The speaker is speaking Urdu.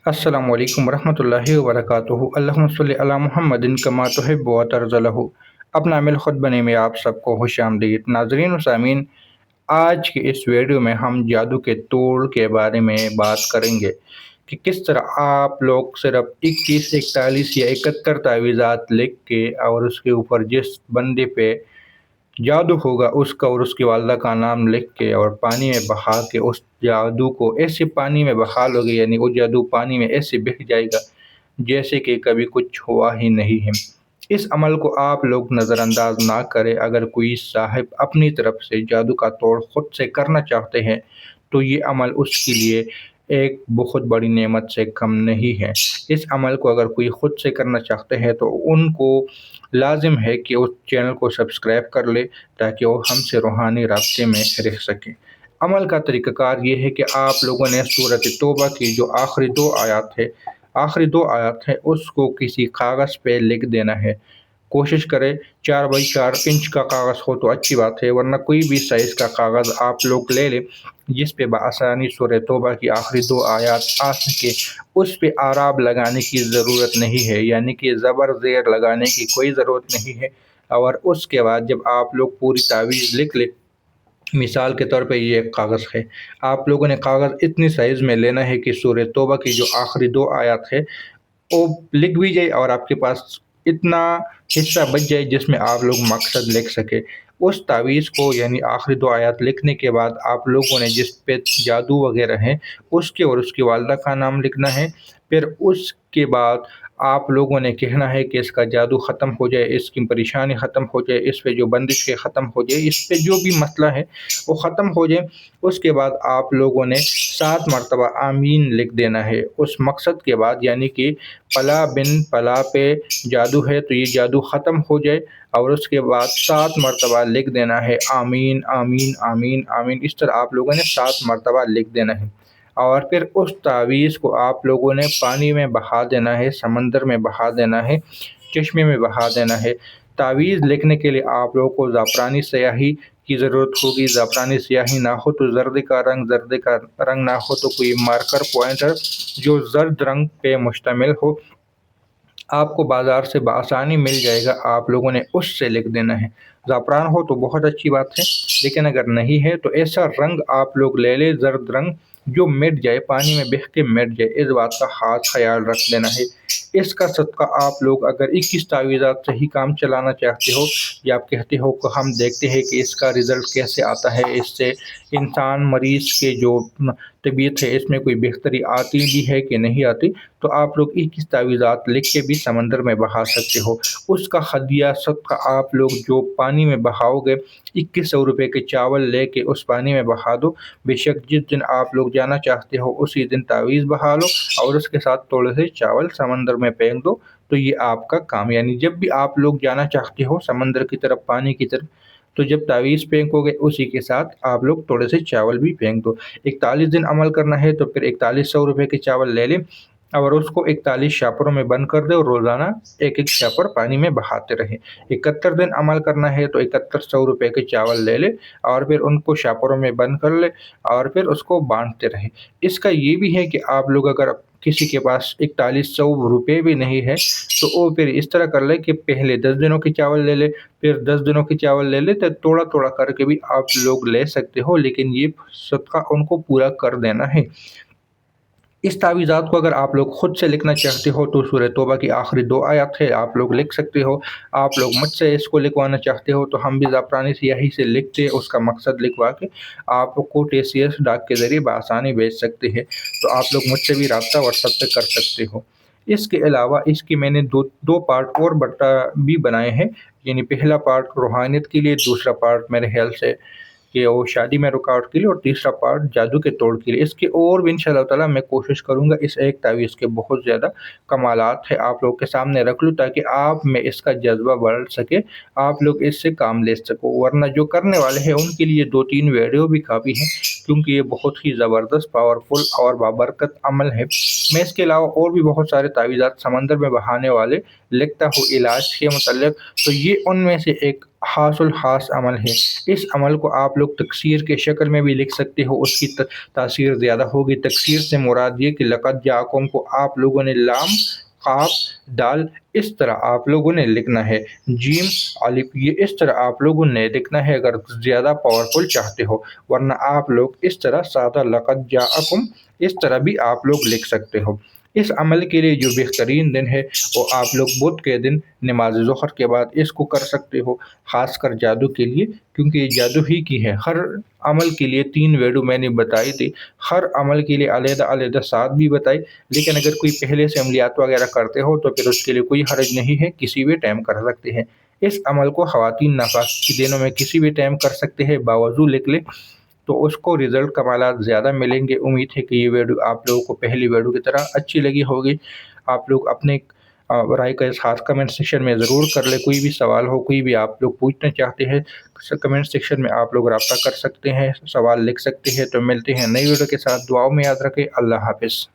السلام علیکم ورحمۃ اللہ وبرکاتہ۔ اللہم صلی علی محمد کما تحب و ترضى له۔ اپنا عمل خود بنے میں آپ سب کو خوش آمدید ناظرین و سامعین۔ آج کے اس ویڈیو میں ہم جادو کے توڑ کے بارے میں بات کریں گے کہ کس طرح آپ لوگ صرف 21 41 یا 71 تعویذات لکھ کے اور اس کے اوپر جس بندے پہ جادو ہوگا اس کا اور اس کی والدہ کا نام لکھ کے اور پانی میں بہا کے اس جادو کو ایسے پانی میں بہا لو گے، یعنی وہ جادو پانی میں ایسے بہہ جائے گا جیسے کہ کبھی کچھ ہوا ہی نہیں ہے۔ اس عمل کو آپ لوگ نظر انداز نہ کریں۔ اگر کوئی صاحب اپنی طرف سے جادو کا توڑ خود سے کرنا چاہتے ہیں تو یہ عمل اس کے لیے ایک بہت بڑی نعمت سے کم نہیں ہے۔ اس عمل کو اگر کوئی خود سے کرنا چاہتے ہیں تو ان کو لازم ہے کہ اس چینل کو سبسکرائب کر لے تاکہ وہ ہم سے روحانی رابطے میں رہ سکیں۔ عمل کا طریقہ کار یہ ہے کہ آپ لوگوں نے سورۃ توبہ کی جو آخری دو آیات ہے اس کو کسی کاغذ پہ لکھ دینا ہے۔ کوشش کرے 4x4 انچ کا کاغذ ہو تو اچھی بات ہے، ورنہ کوئی بھی سائز کا کاغذ آپ لوگ لے لیں جس پہ بآسانی سورہ توبہ کی آخری دو آیات آ سکے۔ اس پہ آراب لگانے کی ضرورت نہیں ہے، یعنی کہ زبر زیر لگانے کی کوئی ضرورت نہیں ہے۔ اور اس کے بعد جب آپ لوگ پوری تعویذ لکھ لیں، مثال کے طور پہ یہ ایک کاغذ ہے، آپ لوگوں نے کاغذ اتنی سائز میں لینا ہے کہ سورہ توبہ کی جو آخری دو آیات ہے وہ لکھ بھی جائے اور آپ کے پاس اتنا حصہ بچ جائے جس میں آپ لوگ مقصد لکھ سکے۔ اس تعویذ کو یعنی آخری دو آیات لکھنے کے بعد آپ لوگوں نے جس پہ جادو وغیرہ ہیں اس کے اور اس کی والدہ کا نام لکھنا ہے۔ پھر اس کے بعد آپ لوگوں نے کہنا ہے کہ اس کا جادو ختم ہو جائے، اس کی پریشانی ختم ہو جائے، اس پہ جو بندش ہے ختم ہو جائے، اس پہ جو بھی مسئلہ ہے وہ ختم ہو جائے۔ اس کے بعد آپ لوگوں نے 7 مرتبہ آمین لکھ دینا ہے اس مقصد کے بعد، یعنی کہ پلا بن پلا پہ جادو ہے تو یہ جادو ختم ہو جائے، اور اس کے بعد 7 مرتبہ لکھ دینا ہے آمین آمین آمین آمین۔ اس طرح آپ لوگوں نے 7 مرتبہ لکھ دینا ہے، اور پھر اس تعویذ کو آپ لوگوں نے پانی میں بہا دینا ہے، سمندر میں بہا دینا ہے، چشمے میں بہا دینا ہے۔ تعویذ لکھنے کے لیے آپ لوگوں کو زعفرانی سیاہی کی ضرورت ہوگی۔ زعفرانی سیاہی نہ ہو تو زرد کا رنگ نہ ہو تو کوئی مارکر پوائنٹر جو زرد رنگ پہ مشتمل ہو آپ کو بازار سے بآسانی مل جائے گا، آپ لوگوں نے اس سے لکھ دینا ہے۔ زعفران ہو تو بہت اچھی بات ہے، لیکن اگر نہیں ہے تو ایسا رنگ آپ لوگ لے لیں، زرد رنگ جو مٹ جائے، پانی میں بہہ کے مٹ جائے، اس بات کا خاص خیال رکھ لینا ہے۔ اس کا صدقہ آپ لوگ اگر 21 تعویذات سے ہی کام چلانا چاہتے ہو یا آپ کہتے ہو کہ ہم دیکھتے ہیں کہ اس کا رزلٹ کیسے آتا ہے، اس سے انسان مریض کے جو طبیعت ہے اس میں کوئی بہتری آتی بھی ہے کہ نہیں آتی، تو آپ لوگ 21 تعویذات لکھ کے بھی سمندر میں بہا سکتے ہو۔ اس کا ہدیہ صدقہ آپ لوگ جو پانی میں بہاؤ گے، 2100 روپے کے چاول لے کے اس پانی میں بہا دو۔ بے شک جس دن آپ لوگ جانا چاہتے ہو اسی دن تعویذ بہا لو اور اس کے ساتھ تھوڑے سے چاول سمندر میں پھینک دو، تو یہ آپ کا کام، یعنی جب بھی آپ لوگ جانا چاہتے ہو سمندر کی طرف، پانی کی طرف، تو جب تعویذ پھینکو گے اسی کے ساتھ آپ لوگ تھوڑے سے چاول بھی پھینک دو۔ 41 دن عمل کرنا ہے تو پھر 4100 روپے کے چاول لے لیں اور اس کو 41 شاپروں میں بند کر دے اور روزانہ ایک شاپر پانی میں بہاتے رہیں۔ 71 دن عمل کرنا ہے تو 7100 روپے کے چاول لے لے اور پھر ان کو شاپروں میں بند کر لے اور پھر اس کو بانٹتے رہیں۔ اس کا یہ بھی ہے کہ آپ لوگ اگر کسی کے پاس 4100 روپے بھی نہیں ہے تو وہ پھر اس طرح کر لے کہ پہلے 10 دنوں کے چاول لے لے، پھر 10 دنوں کے چاول لے لے، تو تھوڑا تھوڑا کر کے بھی آپ لوگ لے سکتے ہو، لیکن یہ صدقہ ان کو پورا کر دینا ہے۔ اس تعویذات کو اگر آپ لوگ خود سے لکھنا چاہتے ہو تو سورہ توبہ کی آخری دو آیات ہے، آپ لوگ لکھ سکتے ہو۔ آپ لوگ مجھ سے اس کو لکھوانا چاہتے ہو تو ہم بھی زعفرانی سیاہی سے لکھتے اس کا مقصد لکھوا کے آپ کو TCS ڈاک کے ذریعے بآسانی بھیج سکتے ہیں، تو آپ لوگ مجھ سے بھی رابطہ واٹس ایپ پہ کر سکتے ہو۔ اس کے علاوہ اس کی میں نے دو پارٹ اور بھی بنائے ہیں، یعنی پہلا پارٹ روحانیت کے لیے، دوسرا پارٹ میرے خیال سے کہ وہ شادی میں رکاوٹ کے لیے، اور تیسرا پارٹ جادو کے توڑ کے لیے۔ اس کے اور بھی انشاءاللہ تعالیٰ میں کوشش کروں گا، اس ایک تعویذ کے بہت زیادہ کمالات ہیں آپ لوگ کے سامنے رکھ لوں تاکہ آپ میں اس کا جذبہ بڑھ سکے، آپ لوگ اس سے کام لے سکو، ورنہ جو کرنے والے ہیں ان کے لیے 2-3 ویڈیو بھی کافی ہیں، کیونکہ یہ بہت ہی زبردست، پاورفل اور بابرکت عمل ہے۔ میں اس کے علاوہ اور بھی بہت سارے تعویذات سمندر میں بہانے والے لکھتا ہوں علاج کے متعلق، تو یہ ان میں سے ایک خاص الخاص عمل ہے۔ اس عمل کو آپ لوگ تکثیر کے شکل میں بھی لکھ سکتے ہو، اس کی تاثیر زیادہ ہوگی۔ تکثیر سے مراد یہ کہ لقد جاءکم کو آپ لوگوں نے لام، قاف، دال اس طرح آپ لوگوں نے لکھنا ہے، جیم، الف یہ اس طرح آپ لوگوں نے لکھنا ہے اگر زیادہ پاورفل چاہتے ہو، ورنہ آپ لوگ اس طرح سادہ لقد جاءکم اس طرح بھی آپ لوگ لکھ سکتے ہو۔ اس عمل کے لیے جو بہترین دن ہے وہ آپ لوگ بدھ کے دن نماز ظہر کے بعد اس کو کر سکتے ہو، خاص کر جادو کے لیے، کیونکہ یہ جادو ہی کی ہے۔ ہر عمل کے لیے 3 ویڈیو میں نے بتائی تھی، ہر عمل کے لیے علیحدہ علیحدہ ساتھ بھی بتائی، لیکن اگر کوئی پہلے سے عملیات وغیرہ کرتے ہو تو پھر اس کے لیے کوئی حرج نہیں ہے، کسی بھی ٹائم کر سکتے ہیں۔ اس عمل کو خواتین نفاس کے دنوں میں کسی بھی ٹائم کر سکتے ہیں، باوضو لکھ لیں تو اس کو رزلٹ کمالات زیادہ ملیں گے۔ امید ہے کہ یہ ویڈیو آپ لوگوں کو پہلی ویڈیو کی طرح اچھی لگی ہوگی۔ آپ لوگ اپنے رائے کا اظہار کمنٹ سیکشن میں ضرور کر لیں۔ کوئی بھی سوال ہو، کوئی بھی آپ لوگ پوچھنا چاہتے ہیں، کمنٹ سیکشن میں آپ لوگ رابطہ کر سکتے ہیں، سوال لکھ سکتے ہیں۔ تو ملتے ہیں نئی ویڈیو کے ساتھ، دعاؤں میں یاد رکھیں۔ اللہ حافظ۔